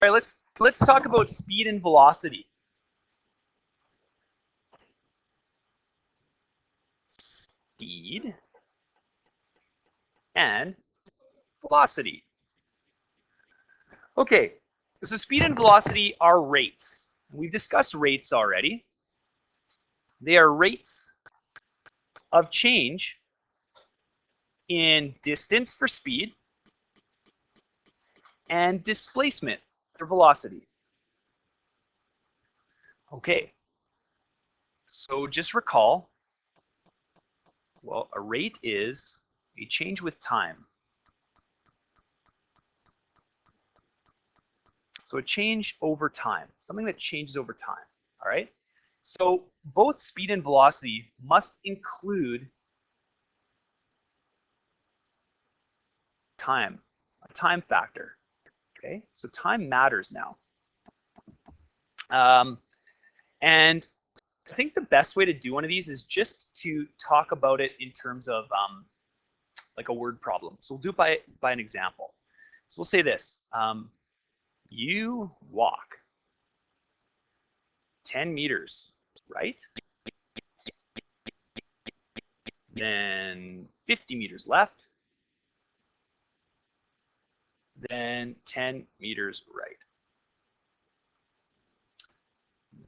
right, let's talk about speed and velocity. Speed and velocity. Okay, so speed and velocity are rates. We've discussed rates already. They are rates of change in distance for speed and displacement for velocity. Okay, so just recall, well, a rate is a change with time. So a change over time, something that changes over time, all right? So both speed and velocity must include time, a time factor, okay? So time matters now. And I think the best way to do one of these is just to talk about it in terms of like a word problem. So we'll do it by an example. So we'll say this, you walk 10 meters, right? Then 50 meters left, then 10 meters right.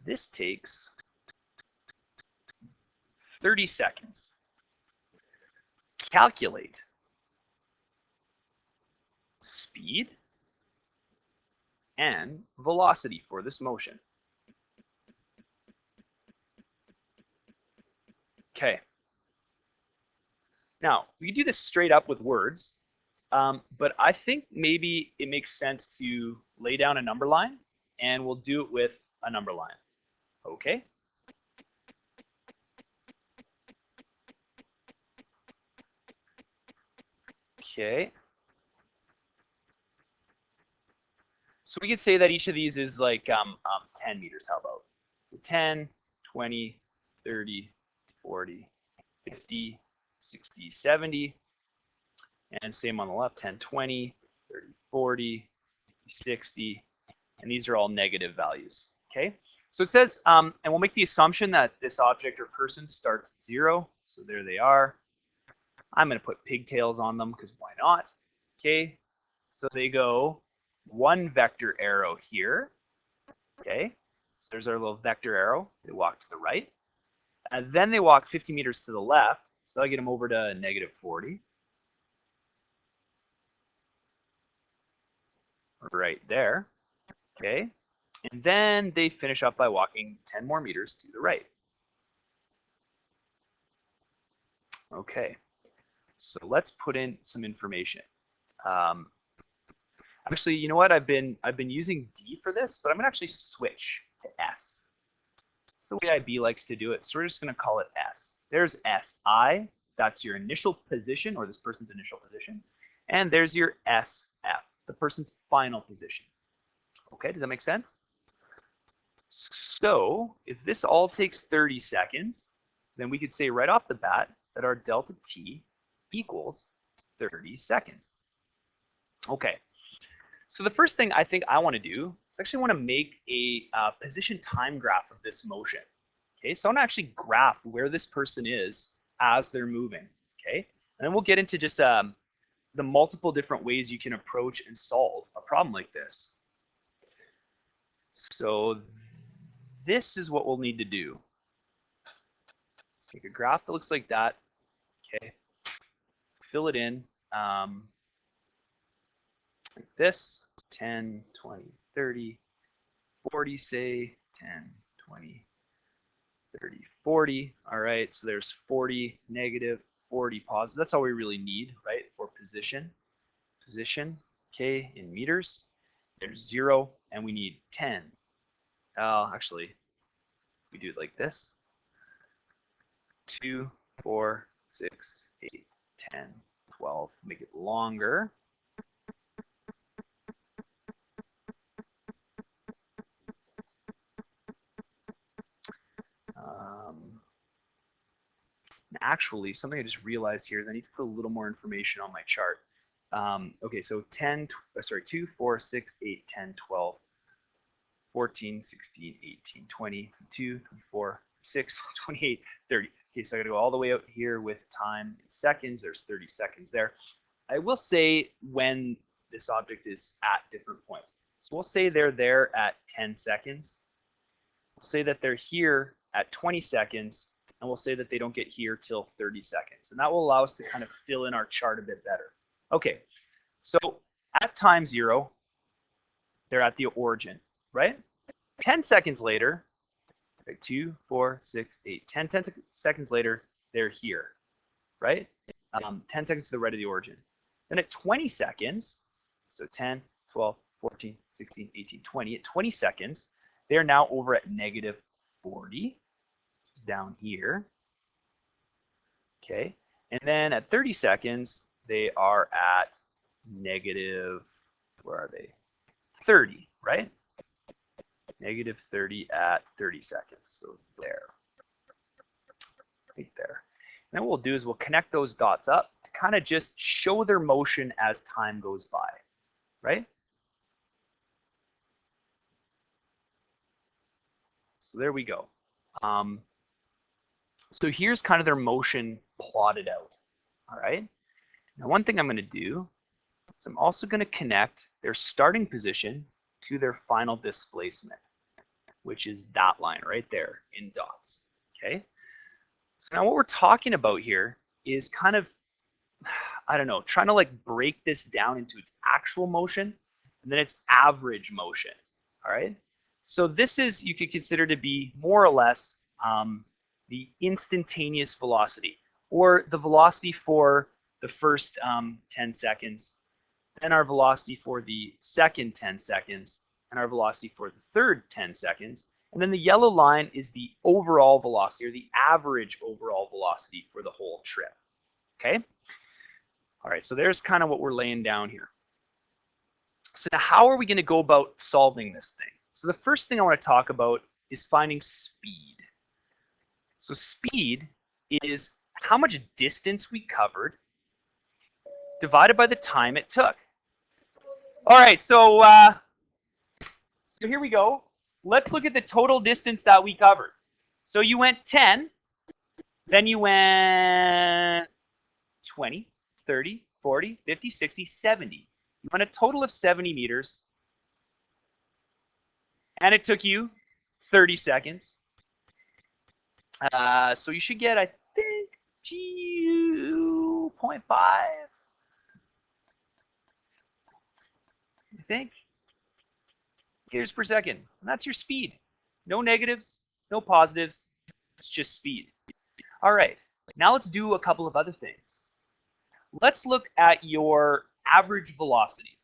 This takes 30 seconds. Calculate speed and velocity for this motion. Okay. Now, we can do this straight up with words, but I think maybe it makes sense to lay down a number line, and we'll do it with a number line. Okay? Okay. So we could say that each of these is like 10 meters, how about? So 10, 20, 30, 40, 50, 60, 70. And same on the left, 10, 20, 30, 40, 60. And these are all negative values, okay? So it says, and we'll make the assumption that this object or person starts at 0. So there they are. I'm going to put pigtails on them because why not? Okay, so they go one vector arrow here. Okay, so there's our little vector arrow. They walk to the right. And then they walk 50 meters to the left. So I get them over to negative 40. Right there. Okay, and then they finish up by walking 10 more meters to the right. Okay, so let's put in some information. Actually, you know what? I've been using D for this, but I'm gonna actually switch to S. It's the way IB likes to do it. So we're just gonna call it S. There's SI. That's your initial position, or this person's initial position. And there's your SF, the person's final position. Okay, does that make sense? So if this all takes 30 seconds, then we could say right off the bat that our delta T equals 30 seconds. Okay, so the first thing I think I want to do is actually want to make a position time graph of this motion. Okay, so I want to actually graph where this person is as they're moving. Okay, and then we'll get into just the multiple different ways you can approach and solve a problem like this. So this is what we'll need to do. Let's make a graph that looks like that. Okay, fill it in like this, 10, 20, 30, 40, say, 10, 20, 30, 40. All right, so there's 40 negative, 40 positive. That's all we really need, right, for position. Position, okay, in meters. There's 0, and we need 10. Actually, we do it like this. 2, 4, 6, 8, 10, 12. Make it longer. Actually, something I just realized here is I need to put a little more information on my chart. Okay, so 2, 4, 6, 8, 10, 12. 14, 16, 18, 20, 22, 24, 26, 28, 30. Okay, so I got to go all the way out here with time in seconds. There's 30 seconds there. I will say when this object is at different points. So we'll say they're there at 10 seconds. We'll say that they're here at 20 seconds, and we'll say that they don't get here till 30 seconds. And that will allow us to kind of fill in our chart a bit better. Okay, so at time 0, they're at the origin, right? 10 seconds later, 2, 4, 6, 8, 10 seconds later, they're here, right? 10 seconds to the right of the origin. Then at 20 seconds, so 10, 12, 14, 16, 18, 20, at 20 seconds, they're now over at negative 40, down here. Okay, and then at 30 seconds, they are at negative, where are they? 30, right? Negative 30 at 30 seconds, so there, right there. And then what we'll do is we'll connect those dots up to kind of just show their motion as time goes by, right? So there we go. So here's kind of their motion plotted out, all right? Now one thing I'm going to do is I'm also going to connect their starting position to their final displacement, which is that line right there in dots, okay? So now what we're talking about here is kind of, I don't know, trying to like break this down into its actual motion and then its average motion, all right? So this is, you could consider to be more or less the instantaneous velocity, or the velocity for the first 10 seconds, then our velocity for the second 10 seconds, and our velocity for the third 10 seconds. And then the yellow line is the overall velocity, or the average overall velocity for the whole trip. Okay? All right, so there's kind of what we're laying down here. So now how are we going to go about solving this thing? So the first thing I want to talk about is finding speed. So speed is how much distance we covered divided by the time it took. All right, so here we go. Let's look at the total distance that we covered. So you went 10, then you went 20, 30, 40, 50, 60, 70. You went a total of 70 meters, and it took you 30 seconds. So you should get, I think, 2.5. I think meters per second. And that's your speed. No negatives, no positives. It's just speed. All right. Now let's do a couple of other things. Let's look at your average velocity.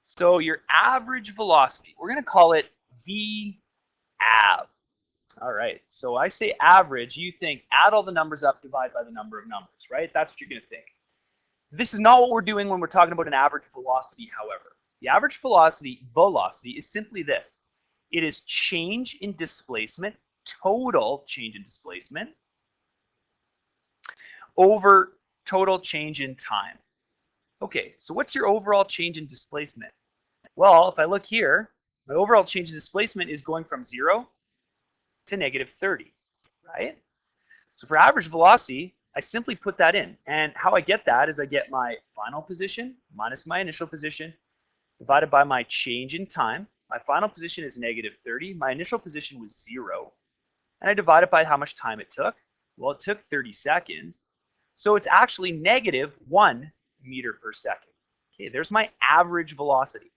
So your average velocity, we're going to call it V-av. All right, so I say average, you think add all the numbers up, divide by the number of numbers, right? That's what you're going to think. This is not what we're doing when we're talking about an average velocity, however. The average velocity is simply this. It is change in displacement, total change in displacement, over total change in time. Okay, so what's your overall change in displacement? Well, if I look here, my overall change in displacement is going from 0 to negative 30, right? So for average velocity, I simply put that in. And how I get that is I get my final position minus my initial position divided by my change in time. My final position is negative 30. My initial position was 0. And I divide it by how much time it took. Well, it took 30 seconds. So it's actually negative 1 meter per second. Okay, there's my average velocity.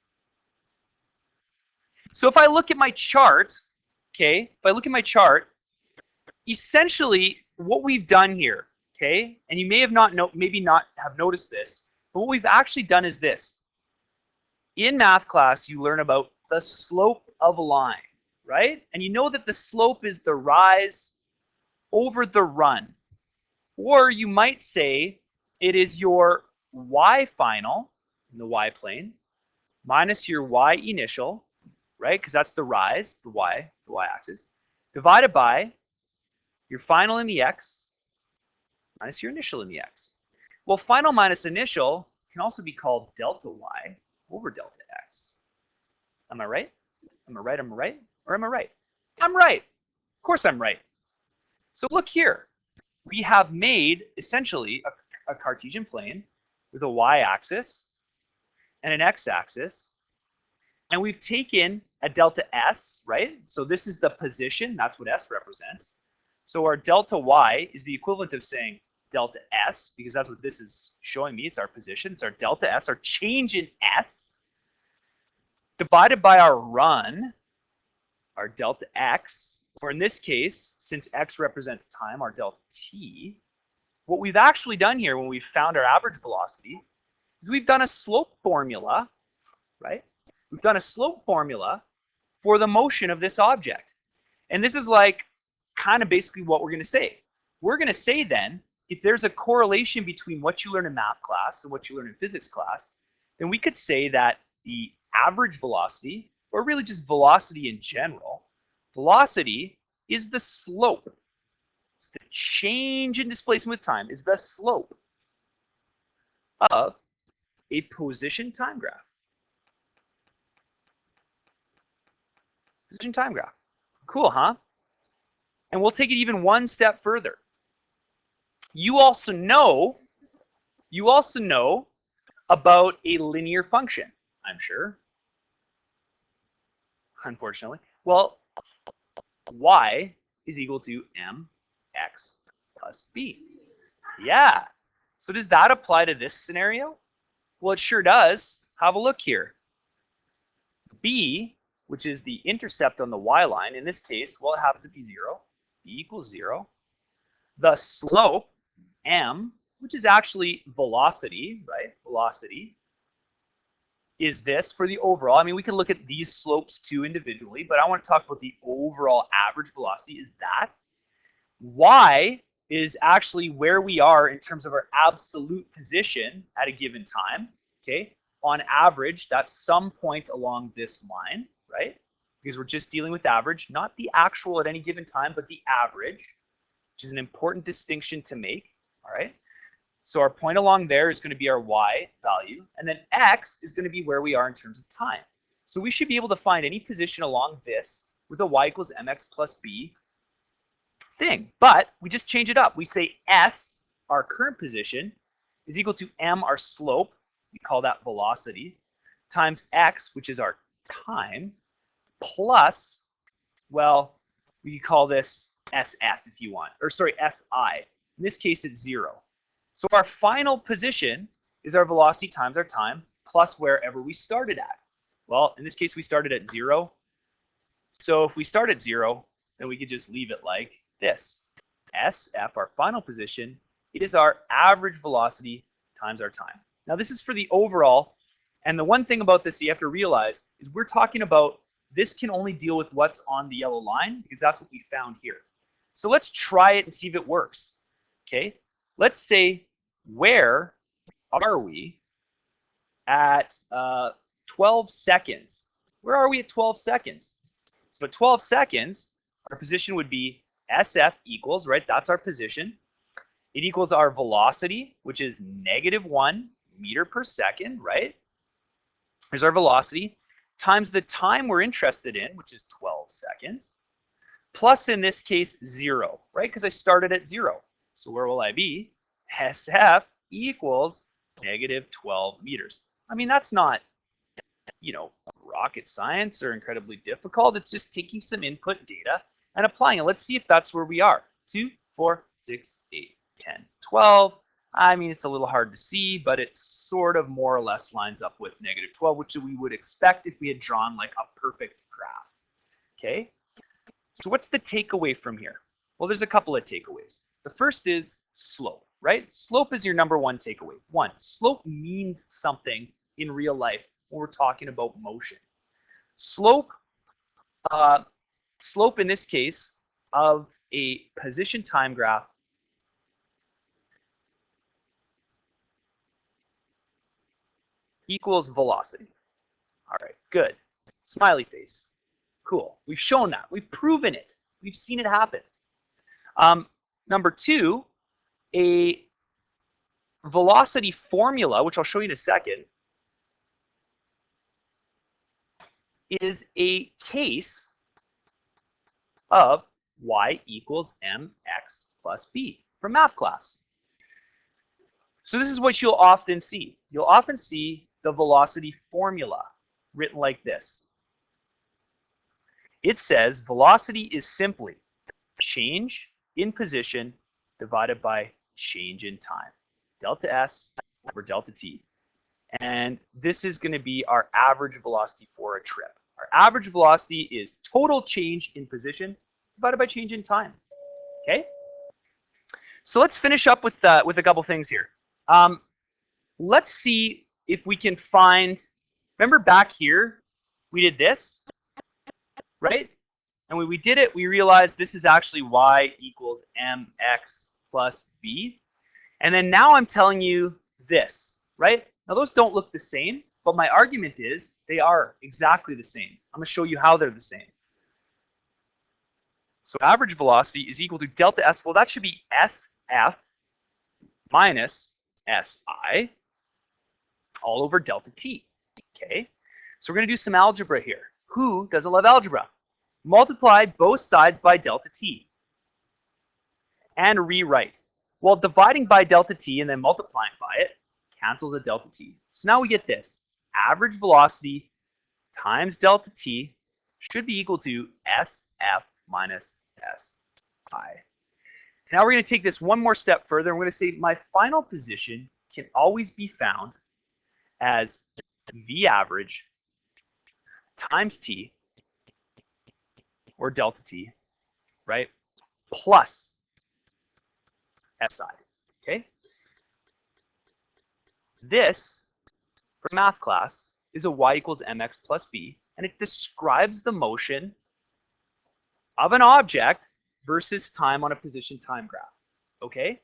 So if I look at my chart, okay, if I look at my chart, essentially what we've done here, okay, and you may have maybe not have noticed this, but what we've actually done is this. In math class, you learn about the slope of a line, right? And you know that the slope is the rise over the run. Or you might say it is your y final in the y plane minus your y initial, right? Because that's the rise, the y axis, divided by your final in the x minus your initial in the x. Well, final minus initial can also be called delta y over delta x. Am I right? Am I right? Am I right? Or am I right? I'm right. Of course I'm right. So look here. We have made essentially a Cartesian plane with a y-axis and an x-axis, and we've taken a delta s, right? So this is the position, that's what s represents. So our delta y is the equivalent of saying delta s, because that's what this is showing me, it's our position, it's our delta s, our change in s, divided by our run, our delta x, or in this case, since x represents time, our delta t. What we've actually done here when we've found our average velocity is we've done a slope formula, right? We've done a slope formula for the motion of this object. And this is like kind of basically what we're going to say. We're going to say then, if there's a correlation between what you learn in math class and what you learn in physics class, then we could say that the average velocity, or really just velocity in general, velocity is the slope. It's the change in displacement with time is the slope of a position time graph. Position time graph. Cool, huh? And we'll take it even one step further. You also know about a linear function, I'm sure. Unfortunately. Well, y is equal to mx plus b. Yeah. So does that apply to this scenario? Well, it sure does. Have a look here. B, which is the intercept on the y-line, in this case, well, it happens to be 0. B equals 0. The slope, m, which is actually velocity, right? Velocity is this for the overall. I mean, we can look at these slopes too individually, but I want to talk about the overall average velocity is that. Y is actually where we are in terms of our absolute position at a given time, okay? On average, that's some point along this line, right? Because we're just dealing with average, not the actual at any given time, but the average, which is an important distinction to make, all right? So our point along there is going to be our y value, and then x is going to be where we are in terms of time. So we should be able to find any position along this with a y equals mx plus b thing. But we just change it up. We say s, our current position, is equal to m, our slope, we call that velocity, times x, which is our time, plus, well, we call this sf if you want, or sorry, si. In this case, it's 0. So our final position is our velocity times our time plus wherever we started at. Well, in this case, we started at 0. So if we start at 0, then we could just leave it like this. SF, our final position, is our average velocity times our time. Now this is for the overall, and the one thing about this you have to realize is we're talking about this can only deal with what's on the yellow line because that's what we found here. So let's try it and see if it works. Okay, let's say, where are we at 12 seconds? Where are we at 12 seconds? So at 12 seconds, our position would be SF equals, right, that's our position. It equals our velocity, which is -1 meter per second, right? Here's our velocity, times the time we're interested in, which is 12 seconds, plus in this case 0, right? Because I started at 0. So where will I be? SF equals -12 meters. I mean, that's not, you know, rocket science or incredibly difficult. It's just taking some input data and applying it. Let's see if that's where we are. 2, 4, 6, 8, 10, 12. I mean, it's a little hard to see, but it sort of more or less lines up with -12, which we would expect if we had drawn like a perfect graph. Okay? So what's the takeaway from here? Well, there's a couple of takeaways. The first is slope, right? Slope is your number one takeaway. One, slope means something in real life when we're talking about motion. Slope, slope in this case of a position time graph equals velocity. All right, good. Smiley face. Cool. We've shown that. We've proven it. We've seen it happen. Number two, a velocity formula, which I'll show you in a second, is a case of y equals mx plus b from math class. So this is what you'll often see. You'll often see the velocity formula written like this. It says velocity is simply change in position divided by change in time. Delta S over delta T. And this is going to be our average velocity for a trip. Our average velocity is total change in position divided by change in time. Okay? So let's finish up with a couple things here. Let's see if we can find, remember back here, we did this, right? And when we did it, we realized this is actually y equals mx plus b. And then now I'm telling you this, right? Now those don't look the same, but my argument is they are exactly the same. I'm going to show you how they're the same. So average velocity is equal to delta S. Well, that should be SF minus SI all over delta T. Okay? So we're going to do some algebra here. Who doesn't love algebra? Multiply both sides by delta T. And rewrite. Well, dividing by delta T and then multiplying by it cancels a delta T. So now we get this. Average velocity times delta T should be equal to SF minus SI. Now we're going to take this one more step further. And we're going to say my final position can always be found as V average times T, or delta T, right, plus SI. Okay? This, for math class, is a y equals mx plus b, and it describes the motion of an object versus time on a position time graph. Okay?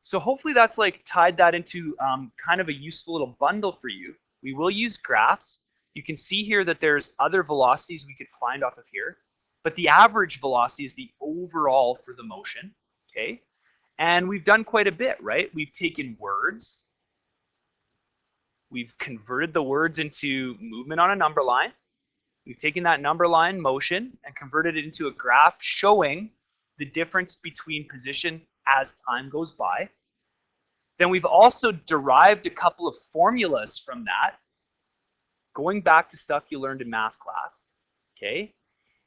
So hopefully that's like tied that into kind of a useful little bundle for you. We will use graphs. You can see here that there's other velocities we could find off of here, but the average velocity is the overall for the motion. Okay? And we've done quite a bit, right? We've taken words. We've converted the words into movement on a number line. We've taken that number line motion and converted it into a graph showing the difference between position as time goes by. Then we've also derived a couple of formulas from that, going back to stuff you learned in math class. Okay?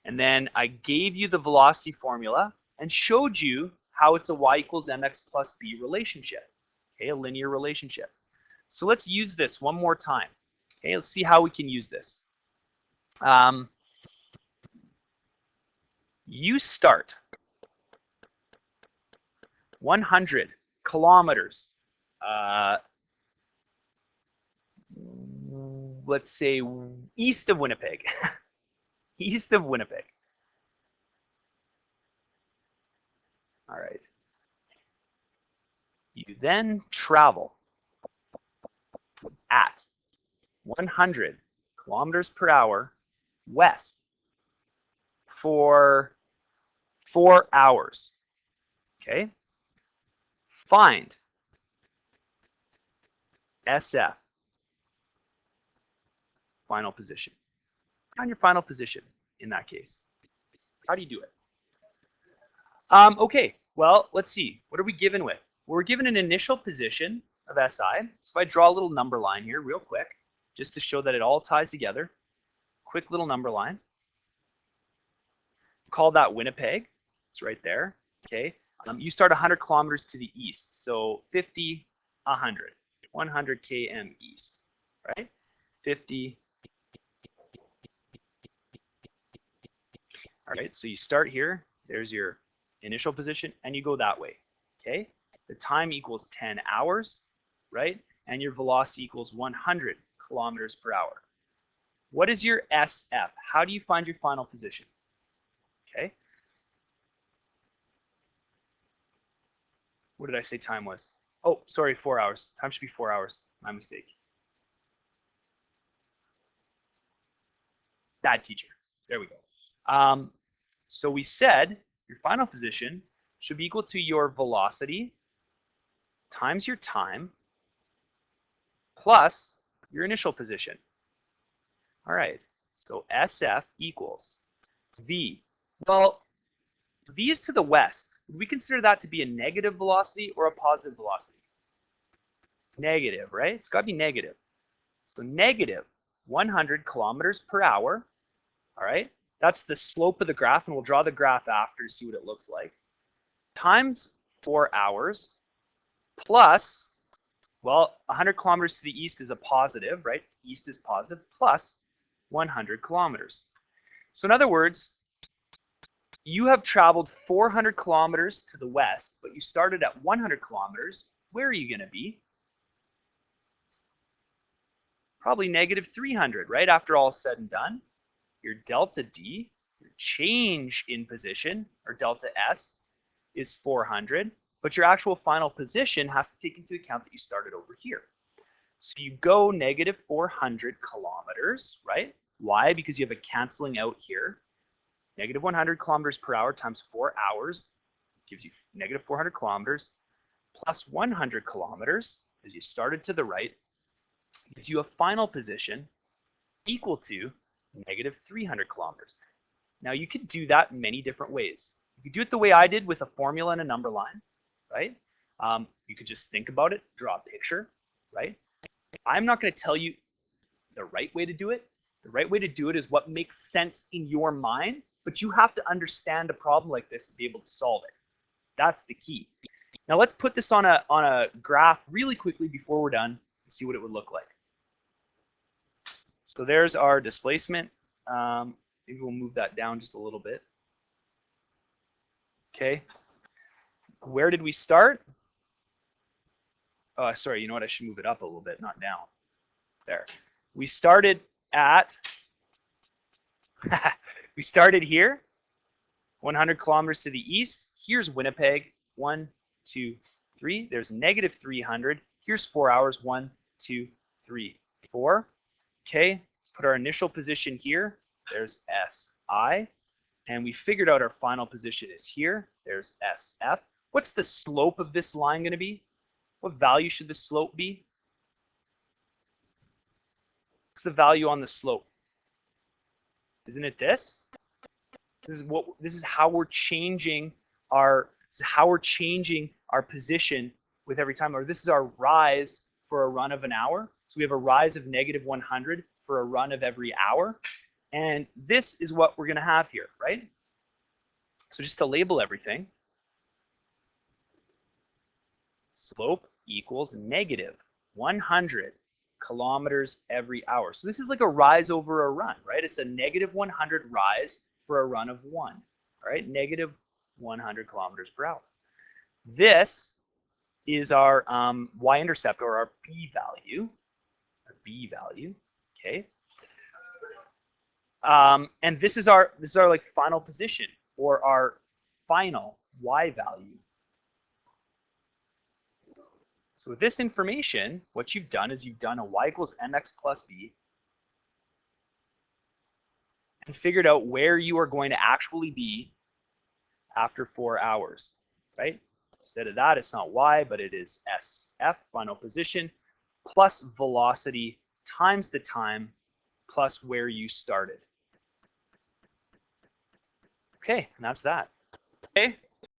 And then I gave you the velocity formula and showed you how it's a y equals mx plus b relationship. Okay, a linear relationship. So let's use this one more time. Okay, let's see how we can use this. You start 100 kilometers, let's say east of Winnipeg, east of Winnipeg. All right. You then travel at 100 kilometers per hour west for 4 hours. Okay? Find SF, final position. Find your final position in that case. How do you do it? Okay, well, let's see. What are we given with? We're given an initial position of SI. So if I draw a little number line here real quick, just to show that it all ties together. Quick little number line. Call that Winnipeg. It's right there. Okay. You start 100 kilometers to the east. So 50, 100. 100 km east. Right? 50. All right. So you start here. There's your initial position. And you go that way. Okay. The time equals 10 hours. Right? And your velocity equals 100 kilometers per hour. What is your SF? How do you find your final position? Okay. What did I say time was? Oh, sorry, 4 hours. Time should be 4 hours. My mistake. Bad teacher. There we go. So we said your final position should be equal to your velocity times your time plus your initial position. All right. So SF equals V. Well, V is to the west. Would we consider that to be a negative velocity or a positive velocity? Negative, right? It's got to be negative. So negative 100 kilometers per hour. All right, that's the slope of the graph, and we'll draw the graph after to see what it looks like. Times 4 hours plus, well, 100 kilometers to the east is a positive, right? East is positive, plus 100 kilometers. So in other words, you have traveled 400 kilometers to the west, but you started at 100 kilometers. Where are you going to be? Probably negative 300, right? After all is said and done. Your delta D, your change in position, or delta S, is 400, but your actual final position has to take into account that you started over here. So you go negative 400 kilometers, right? Why? Because you have a canceling out here. Negative 100 kilometers per hour times 4 hours gives you negative 400 kilometers, plus 100 kilometers, as you started to the right, gives you a final position equal to negative 300 kilometers. Now you could do that many different ways. You could do it the way I did with a formula and a number line, right? You could just think about it, draw a picture, right? I'm not going to tell you the right way to do it. The right way to do it is what makes sense in your mind, but you have to understand a problem like this and be able to solve it. That's the key. Now let's put this on a graph really quickly before we're done and see what it would look like. So there's our displacement. Maybe we'll move that down just a little bit. Okay. Where did we start? Oh, sorry, you know what? I should move it up a little bit, not down. There. We started at, we started here, 100 kilometers to the east. Here's Winnipeg, 1, 2, 3. There's negative 300. Here's 4 hours, 1, 2, 3, 4. Okay, let's put our initial position here. There's SI. And we figured out our final position is here. There's SF. What's the slope of this line going to be? What value should the slope be? What's the value on the slope? Isn't it this? This is how we're changing our position with every time, or this is our rise for a run of an hour. So we have a rise of negative 100 for a run of every hour. And this is what we're going to have here, right? So just to label everything, slope equals negative 100 kilometers every hour. So this is like a rise over a run, right? It's a negative 100 rise for a run of 1, all right? Negative 100 kilometers per hour. This is our y-intercept, or our b value, okay? And this is our like final position, or our final y value. So with this information, what you've done is you've done a y equals mx plus b and figured out where you are going to actually be after 4 hours, right? Instead of that, it's not y, but it is SF, final position, plus velocity times the time plus where you started. Okay, and that's that. Okay,